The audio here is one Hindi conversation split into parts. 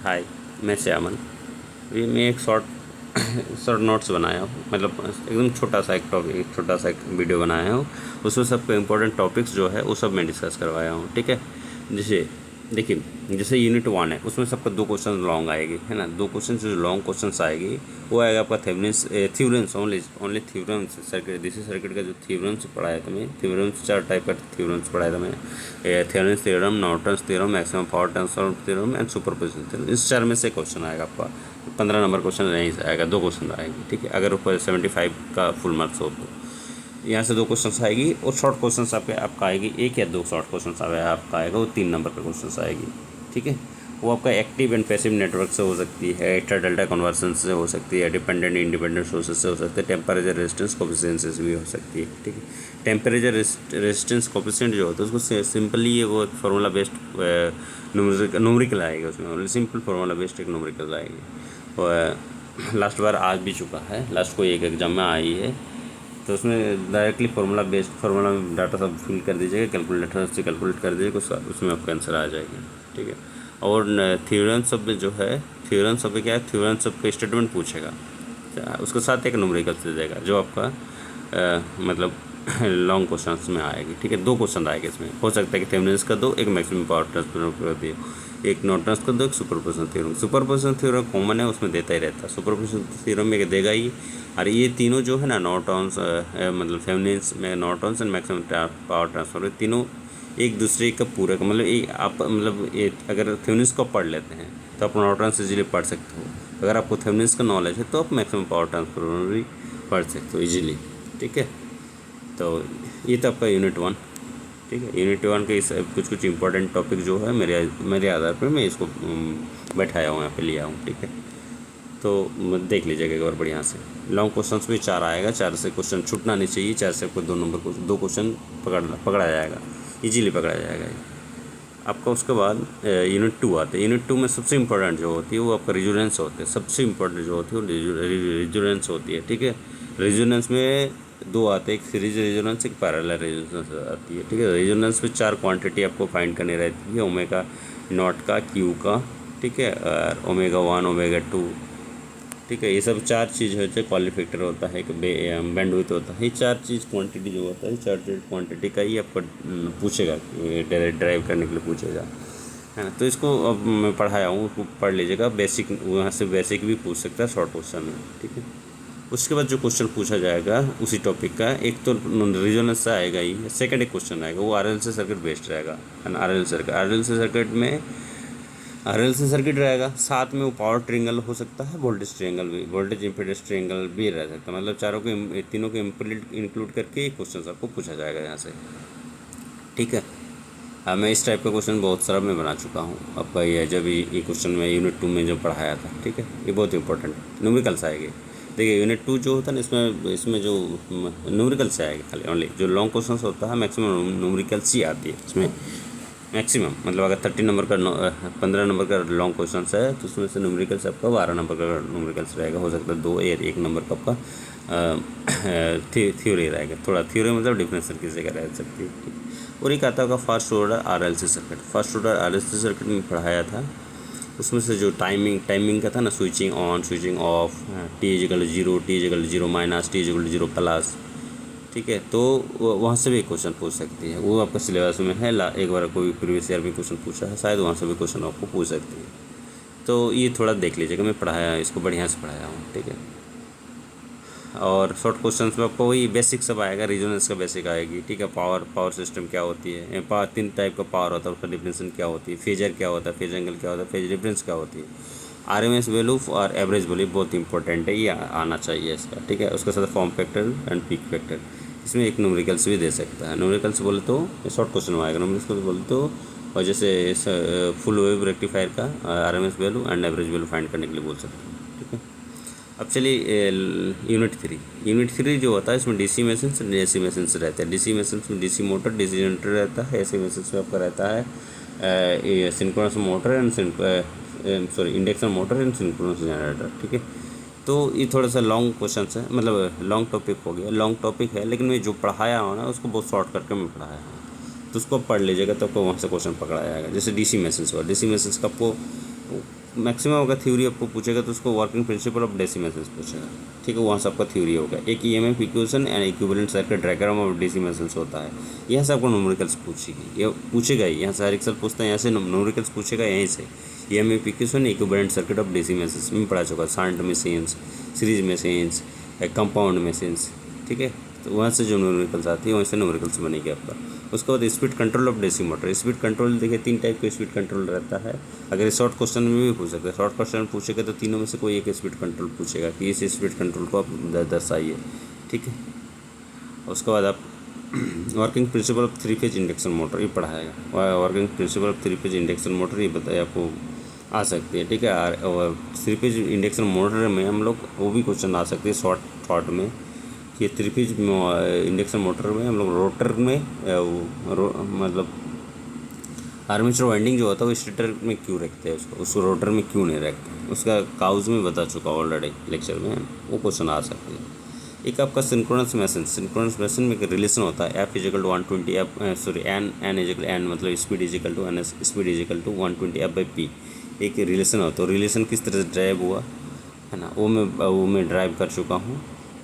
हाय, मैं श्यामन। ये मैं एक शॉर्ट शॉर्ट नोट्स बनाया हूँ, मतलब एकदम छोटा सा एक टॉपिक, एक छोटा सा एक वीडियो बनाया हूँ। उसमें सबको इम्पोर्टेंट टॉपिक्स जो है वो सब मैं डिस्कस करवाया हूँ, ठीक है। जैसे देखिए, जैसे यूनिट 1 है, उसमें सबका 2 क्वेश्चन लॉन्ग आएगी, है ना। 2 क्वेश्चन जो लॉन्ग क्वेश्चन आएगी वो आएगा आपका Thevenin's theorems, only theorems circuit, DC circuit का जो थ्योरम्स पढ़ाया था मैं। थ्योरम्स 4 टाइप का थ्योरम्स पढ़ाया था मैं। Thevenin's theorem, Norton's theorem, maximum power transfer theorem and superposition theorem. इस 4 में से क्वेश्चन आएगा आपका। 15 नंबर क्वेश्चन नहीं आएगा, 2 क्वेश्चन आएगी, ठीक है। अगर ऊपर 75 का फुल मार्क्स हो तो यहाँ से 2 क्वेश्चन आएगी। और शॉर्ट क्वेश्चन आपका आएगी, 1 या 2 शॉर्ट क्वेश्चन आपका आएगा, वो 3 नंबर का क्वेश्चन आएगी, ठीक है। वो आपका एक्टिव एंड पैसिव नेटवर्क से हो सकती है, एक्स्ट्रा डेल्टा कन्वर्सन से हो सकती है, डिपेंडेंट इंडिपेंडेंट सोर्सेज से हो सकती है, टेम्परेचर रेजिस्टेंस कोफिशिएंट से भी हो सकती है, ठीक है। टेम्परेचर रेजिस्टेंस कोफिशिएंट जो होता है उसको सिंपली ये वो फार्मूला बेस्ड न्यूमेरिकल आएगा, उसमें सिंपल फार्मूला बेस्ड एक न्यूमेरिकल आएगी। और लास्ट बार आ भी चुका है, लास्ट को एक एग्जाम में आई है, तो उसमें डायरेक्टली फार्मूला बेस्ड फार्मूला में डाटा सब फिल कर दीजिएगा, कैलकुलेटर से कैलकुलेट कर दीजिएगा, उसमें आपका आंसर आ जाएगा, ठीक है। और थ्योरम सब में जो है, थ्योरम सब में क्या है, थ्योरम सब पे स्टेटमेंट पूछेगा, उसके साथ एक न्यूमेरिकल दे देगा जो आपका मतलब लॉन्ग क्वेश्चन में आएगी, ठीक है। 2 क्वेश्चन आएंगे इसमें, हो सकता है कि थेवेनिन्स का दो, एक मैक्सिमम पावर ट्रांसफर कर दिए, एक नॉर्टन्स का दो, एक superposition theorem. Superposition theorem common है, उसमें देता ही रहता है, सुपरपोजिशन थ्योरम में देगा ही। और ये तीनों जो है ना, नॉर्टन्स मतलब थेवेनिन्स में Norton's and maximum power transfer, तीनों एक दूसरे का पूरक, मतलब एक आप मतलब अगर थेवेनिन्स को पढ़ लेते हैं तो आप नॉर्टन्स इजीली पढ़ सकते हो। अगर आपको थेवेनिन्स का नॉलेज है तो आप मैक्सिमम पावर ट्रांसफर भी पढ़ सकते हो इजीली, ठीक है। तो ये तो आपका यूनिट 1, ठीक है। यूनिट 1 के इस कुछ कुछ इंपॉर्टेंट टॉपिक जो है मेरे आधार पर मैं इसको बैठाया हूँ, यहाँ पे लिया हूँ, ठीक है। तो देख लीजिएगा एक बार बढ़िया से। लॉन्ग क्वेश्चंस भी 4 आएगा, 4 से क्वेश्चन छूटना नहीं चाहिए, 4 से आपको 2 नंबर को 2 क्वेश्चन पकड़ा जाएगा, इजीली पकड़ा जाएगा ये आपका। उसके बाद यूनिट 2 आते हैं। यूनिट 2 में सबसे इंपॉर्टेंट जो होती है वो आपका रेजोनेंस होते हैं, सबसे इंपॉर्टेंट जो होती है वो रेजोनेंस होती है, ठीक है। रेजोनेंस में 2 आते हैं, एक सीरीज रेजोनेंस, एक पैरेलल रेजोनेंस आती है, ठीक है। रेजोनेंस में 4 क्वांटिटी आपको फाइंड करनी रहती है, ओमेगा नॉट का, क्यू का, ठीक है, और ओमेगा 1, ओमेगा 2, ठीक है। ये सब 4 चीज़ होते हैं, क्वालिफैक्टर होता है, एक बैंडविड्थ होता है, ये 4 चीज़ क्वांटिटी जो होता है, 4 चीज़ क्वांटिटी का ही आपको पूछेगा, ड्राइव करने के लिए पूछेगा, है ना। तो इसको अब मैं पढ़ाया हूँ, उसको पढ़ लीजिएगा, बेसिक वहाँ से बेसिक भी पूछ सकता है शॉर्ट क्वेश्चन में, ठीक है। उसके बाद जो क्वेश्चन पूछा जाएगा उसी टॉपिक का, एक तो रेजोनेंस से आएगा ही, सेकंड एक क्वेश्चन आएगा वो आरएलसी सर्किट बेस्ड रहेगा, है ना। आरएलसी सर्किट में आरएलसी सर्किट रहेगा, साथ में वो पावर ट्रिंगल हो सकता है, वोल्टेज ट्रिंगल भी, वोल्टेज इम्पीडेंस ट्रिंगल भी रह सकता है, मतलब चारों को, तीनों को इंक्लूड करके एक क्वेश्चन आपको पूछा जाएगा यहाँ से, ठीक है। मैं इस टाइप का क्वेश्चन बहुत सारा मैं बना चुका हूँ आपका। ये जब ये क्वेश्चन में यूनिट 2 में जो पढ़ाया था, ठीक है, ये बहुत इंपॉर्टेंट है, न्यूमेरिकल्स आएंगे। देखिए यूनिट 2 जो होता है ना, इसमें जो न्यूमेरिकल्स आएगा खाली, ओनली जो लॉन्ग क्वेश्चन होता है मैक्सिमम न्यूमेरिकल्स ही आती है इसमें, मैक्सिमम मतलब अगर 30 नंबर का 15 नंबर का लॉन्ग क्वेश्चन है तो उसमें से न्यूमेरिकल्स आपका 12 नंबर का न्यूमेरिकल्स रहेगा, हो सकता है 2 या 1 नंबर का आपका थ्योरी रहेगा, थोड़ा थ्योरी मतलब डिफरेंशियल की जगह रह सकती है, ठीक है। और एक आता होगा first order RLC circuit. First order RLC circuit में पढ़ाया था, उसमें से जो टाइमिंग का था ना, switching on, switching off, T=0, T=0 minus, T=0 plus, ठीक है। तो वहाँ से भी क्वेश्चन पूछ सकती है, वो आपका सिलेबस में है, एक बार कोई प्रीवियस ईयर में क्वेश्चन पूछा है शायद, वहाँ से भी क्वेश्चन आपको पूछ सकती है। तो ये थोड़ा देख लीजिएगा, मैं पढ़ाया इसको बढ़िया से पढ़ाया हूँ, ठीक है। और शॉर्ट क्वेश्चंस में आपको वही बेसिक सब आएगा, रेजोनेंस का बेसिक आएगी, ठीक है। पावर सिस्टम क्या होती है, 3 टाइप का पावर होता है, उसका डिफरेंशियल क्या होती है, फेजर क्या होता है, फेज एंगल क्या होता है, फेज डिफरेंस क्या होती है, आरएमएस वैल्यू और एवरेज वैल्यू बहुत इंपॉर्टेंट है, ये आना चाहिए इसका, ठीक है। उसके साथ form factor and peak factor, इसमें एक न्यूमेरिकल्स भी दे सकता है। न्यूमेरिकल्स बोले तो शॉर्ट क्वेश्चन में आएगा, न्यूमेरिकल्स बोले तो, और जैसे फुल वेव रेक्टिफायर का RMS value and average value find करने के लिए बोल सकते हैं, ठीक है। अब चलिए यूनिट 3 जो होता है, इसमें DC machines and AC machines रहते हैं। डीसी मशीन्स में डीसी मोटर, डीसी जनरेटर रहता है, एसी मशीन्स में आपका रहता है synchronous motor and induction motor and synchronous generator, ठीक है। तो ये थोड़ा सा लॉन्ग क्वेश्चन है, मतलब लॉन्ग टॉपिक हो गया, लॉन्ग टॉपिक है, लेकिन मैं जो पढ़ाया हूँ ना उसको बहुत शॉर्ट करके मैं पढ़ाया हूँ, तो उसको पढ़ लीजिएगा तो आपको वहाँ से क्वेश्चन पकड़ा जाएगा। जैसे डीसी मशीन्स हुआ, डीसी मशीन्स का आपको मैक्सिमम अगर थ्योरी आपको पूछेगा तो उसको working principle of DC machines पूछेगा, ठीक है, वहाँ से आपका थ्योरी होगा। एक EMF equation and equivalent circuit diagram of DC machines होता है, यहाँ से आपको न्यूमेरिकल्स पूछेगी, ये पूछेगा ही, यहाँ से हर एक साल पूछता है, यहाँ से न्यूमेरिकल्स पूछेगा यहीं से। EMF equation equivalent circuit of DC machines में पढ़ा चुका, shan't machines, series machines, compound machines, ठीक है। तो वहाँ से जो न्यूमेरिकल्स आती है वहीं से न्यूमेरिकल्स बनेगी आपका। उसके बाद speed control of DC motor. Speed control देखिए 3 टाइप का स्पीड कंट्रोल रहता है, अगर शॉर्ट क्वेश्चन में भी पूछ सकते हैं। शॉर्ट क्वेश्चन पूछेगा तो तीनों में से कोई एक स्पीड कंट्रोल पूछेगा कि इस स्पीड कंट्रोल को आप दर्शाइए, ठीक है। उसके बाद आप working principle of 3 phase induction motor ये पढ़ाएगा। Working principle of 3 phase induction motor ये बताया आपको आ सकती है, ठीक है। और 3 फेज इंडक्शन मोटर में हम लोग वो भी क्वेश्चन आ सकते हैं शॉर्ट में, कि 3 फेज इंडक्शन मोटर में हम लोग रोटर में मतलब आर्मेचर वाइंडिंग जो होता है वो स्टेटर में क्यों रखते हैं, उसको रोटर में क्यों नहीं रखते, उसका काउज में बता चुका ऑलरेडी लेक्चर में, वो क्वेश्चन आ सकते हैं। एक आपका सिंक्रोनस मशीन में एक रिलेशन होता है, F equal to 120 N equal N मतलब speed equal to N speed equal to 120 F by P, एक रिलेशन होता है। रिलेशन किस तरह से ड्राइव हुआ है ना, वो मैं ड्राइव कर चुका हूँ,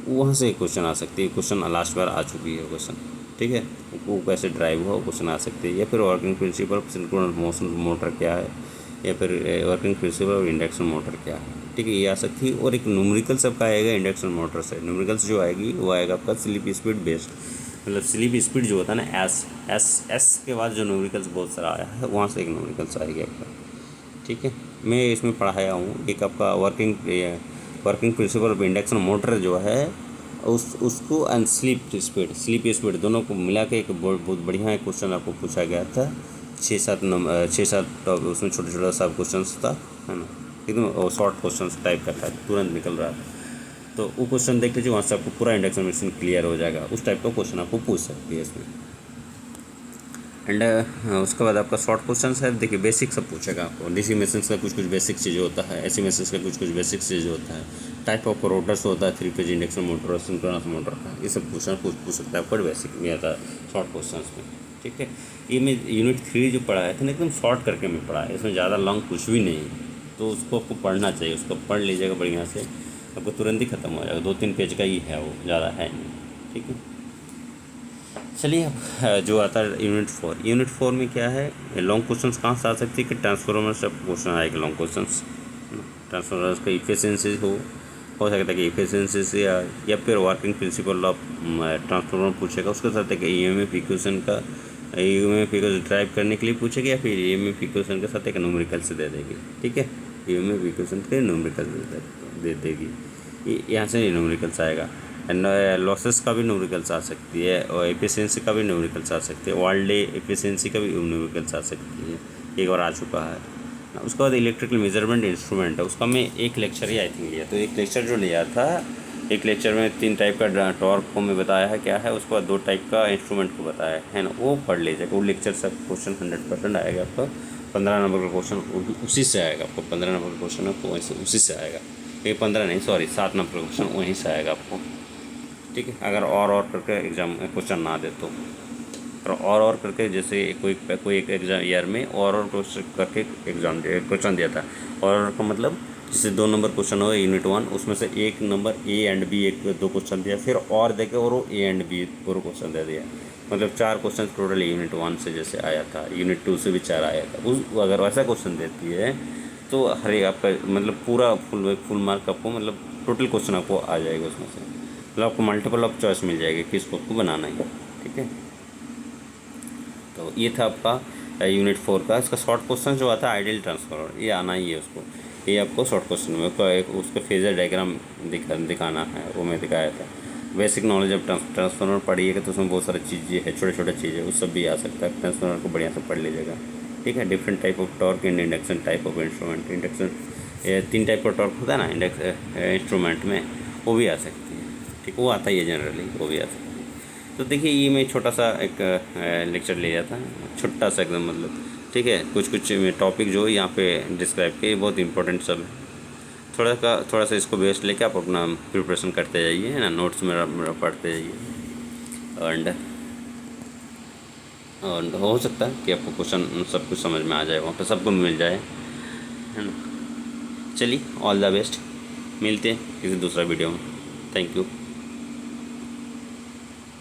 वहाँ से एक क्वेश्चन आ सकती है। क्वेश्चन लास्ट बार आ चुकी है क्वेश्चन, ठीक है, वो कैसे ड्राइव हुआ वो क्वेश्चन आ सकते हैं। या फिर working principle of synchronous motion motor क्या है, या फिर working principle of induction motor क्या है, ठीक है, ये आ सकती है। और एक न्यूमेरिकल सबका आएगा इंडक्शन मोटर से। न्यूमेरिकल्स जो आएगी वो आएगा आपका स्लिप स्पीड बेस्ड, मतलब स्लिप स्पीड जो होता है ना एस के बाद जो न्यूमेरिकल्स बहुत सारा आया है वहाँ से एक न्यूमेरिकल्स आएगी आपका, ठीक है। मैं इसमें पढ़ाया हूँ एक आपका working principle of induction motor जो है उसको एंड स्लिप स्पीड दोनों को मिला के एक बहुत बढ़िया एक क्वेश्चन आपको पूछा गया था। 6-7 उसमें छोटा सा क्वेश्चन था, है ना, एकदम शॉर्ट क्वेश्चन टाइप का था, तुरंत निकल रहा था। तो वो क्वेश्चन देख लीजिए, वहाँ से आपको पूरा इंडक्शन मशीन क्लियर हो जाएगा। उस टाइप का क्वेश्चन आपको पूछ सकती है इसमें। एंड उसके बाद आपका शॉर्ट क्वेश्चन है, देखिए बेसिक सब पूछेगा आपको। डीसी मशीन्स का कुछ बेसिक चीज़ होता है, एसी मशीन्स का कुछ बेसिक चीज़ होता है, टाइप ऑफ रोटर्स होता है, 3 फेज इंडक्शन मोटर और सिंक्रोनस मोटर का, ये सब क्वेश्चन पूछ सकता है आपको, बेसिक में आता है शॉर्ट क्वेश्चन में, ठीक है। ये मैं यूनिट 3 जो पढ़ाया था ना एकदम शॉर्ट करके मैं पढ़ाया, इसमें ज़्यादा लॉन्ग कुछ भी नहीं है, तो उसको आपको पढ़ना चाहिए, उसको पढ़ लीजिएगा बढ़िया से, आपको तुरंत ही ख़त्म हो जाएगा। 2-3 पेज का ही है वो, ज़्यादा है नहीं, ठीक है। चलिए अब जो आता है यूनिट 4 में क्या है, लॉन्ग क्वेश्चंस कहाँ से आ सकती है कि ट्रांसफॉर्मर से क्वेश्चन आएगा लॉन्ग क्वेश्चंस। ट्रांसफॉर्मर का इफिशिएंसी हो सकता है कि इफिशिएंसी से या फिर वर्किंग प्रिंसिपल ऑफ ट्रांसफॉर्मर पूछेगा, उसके साथ एक ईएमएफ इक्वेशन का ईएमएफ इक्वेशन ड्राइव करने के लिए पूछेगा, या फिर ईएमएफ इक्वेशन के साथ एक न्यूमेरिकल से दे देगी, ठीक है। ईएमएफ इक्वेशन के न्यूमेरिकल दे देगी, यहाँ से न्यूमेरिकल्स आएगा। एंड लॉसेस का भी न्यूमेरिकल्स आ सकती है, और एफिशिएंसी का भी न्यूमेरिकल्स आ सकती है, ऑल डे एफिशिएंसी का भी न्यूमेरिकल्स आ सकती है, एक बार आ चुका है। उसके बाद इलेक्ट्रिकल मेजरमेंट इंस्ट्रूमेंट है, उसका मैं एक लेक्चर ही आई थिंक लिया, तो एक लेक्चर जो लिया था, एक लेक्चर में 3 टाइप का टॉर्क को मैं बताया है क्या है, उसके बाद 2 टाइप का इंस्ट्रूमेंट को बताया है ना, वो पढ़ लीजिएगा। वो लेक्चर से क्वेश्चन 100% आएगा आपका, 15 नंबर का क्वेश्चन उसी से आएगा आपको, 15 नंबर का क्वेश्चन आपको वहीं से उसी से आएगा, ये 15 नहीं 7 नंबर का क्वेश्चन वहीं से आएगा आपको, ठीक है। अगर और करके एग्जाम क्वेश्चन ना दे तो और करके, जैसे कोई एक एग्जाम ईयर में और क्वेश्चन करके एग्जाम क्वेश्चन दिया था, और का मतलब जैसे 2 नंबर क्वेश्चन हो यूनिट 1, उसमें से 1 number A and B 2 question दिया, फिर और देके और वो ए एंड बी पूरा क्वेश्चन दे दिया, मतलब 4 क्वेश्चन टोटल यूनिट 1 से जैसे आया था, यूनिट 2 से भी 4 आया था। उस अगर वैसा क्वेश्चन देती है तो हर एक आपका मतलब पूरा फुल मार्क आपको, मतलब टोटल क्वेश्चन आपको आ जाएगा उसमें से, मतलब आपको मल्टीपल ऑफ चॉइस मिल जाएगी कि इसको आपको बनाना है, ठीक है। तो ये था आपका यूनिट 4 का। इसका शॉर्ट क्वेश्चन जो आता है आइडियल ट्रांसफार्मर, ये आना ही है उसको, ये आपको शॉर्ट क्वेश्चन में उसका फेजर डायग्राम दिखाना है, वो मैं दिखाया था। बेसिक नॉलेज ऑफ ट्रांसफार्मर पढ़िएगा तो उसमें बहुत सारी चीज़ें है, छोटे चीज़ें, वो सब भी आ सकता है। ट्रांसफार्मर को बढ़िया से पढ़ लीजिएगा, ठीक है। Different type of torque and induction type of instrument, induction 3 type का टॉर्क होता है ना इंस्ट्रूमेंट में, वो भी आ सकती है, ठीक, वो आता ही है जनरली, वो भी आ सकती है। तो देखिए ये मैं छोटा सा एक लेक्चर ले जाता है, छोटा सा एकदम, मतलब ठीक है, कुछ टॉपिक जो यहाँ पे डिस्क्राइब किए बहुत इंपॉर्टेंट सब है। थोड़ा सा इसको बेस्ट लेके आप अपना प्रिपरेशन करते जाइए, है ना, नोट्स मेरा पढ़ते जाइए, एंड हो सकता है कि आपको क्वेश्चन सब कुछ समझ में आ जाए, वहाँ पर सबको मिल जाए, है ना। चलिए ऑल द बेस्ट, मिलते हैं किसी दूसरा वीडियो में। Thank you.